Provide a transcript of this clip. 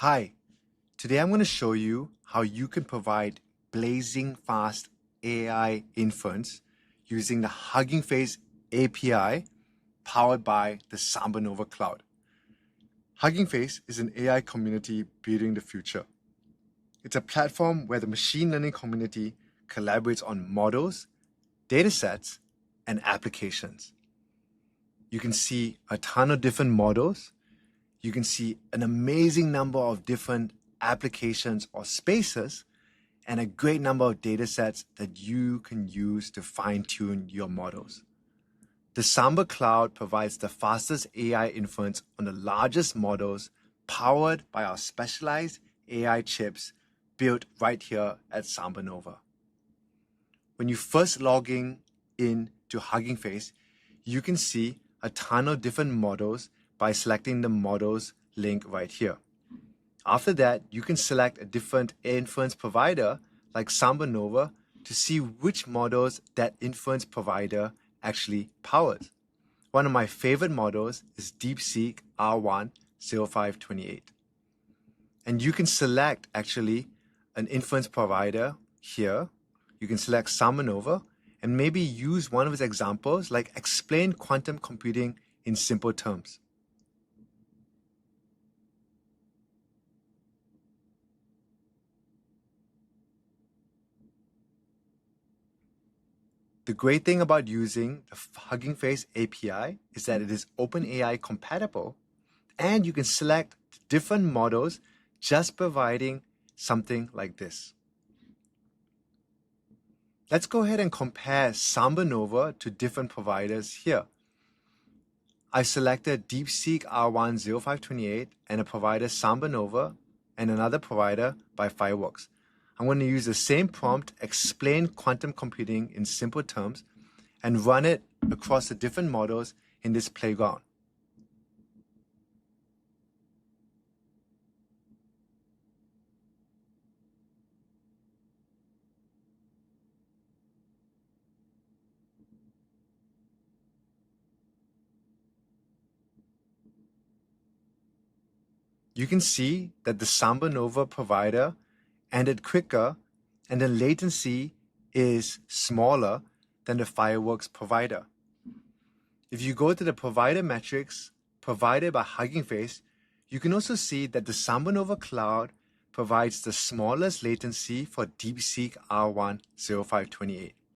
Hi, today I'm going to show you how you can provide blazing fast AI inference using the Hugging Face API powered by the SambaNova Cloud. Hugging Face is an AI community building the future. It's a platform where the machine learning community collaborates on models, datasets, and applications. You can see a ton of different models. You can see an amazing number of different applications or spaces and a great number of data sets that you can use to fine-tune your models. The SambaCloud provides the fastest AI inference on the largest models powered by our specialized AI chips built right here at SambaNova. When you first log in to Hugging Face, you can see a ton of different models by selecting the models link right here. After that, you can select a different inference provider like SambaNova to see which models that inference provider actually powers. One of my favorite models is DeepSeek R1-0528. And you can select actually an inference provider here. You can select SambaNova and maybe use one of its examples like explain quantum computing in simple terms. The great thing about using the Hugging Face API is that it is OpenAI compatible and you can select different models just providing something like this. Let's go ahead and compare SambaNova to different providers here. I selected DeepSeek R1-0528 and a provider SambaNova and another provider by Fireworks. I'm going to use the same prompt, explain quantum computing in simple terms, and run it across the different models in this playground. You can see that the SambaNova provider ended quicker and the latency is smaller than the Fireworks provider. If you go to the provider metrics provided by Hugging Face, you can also see that the SambaNova Cloud provides the smallest latency for DeepSeek R1-0528.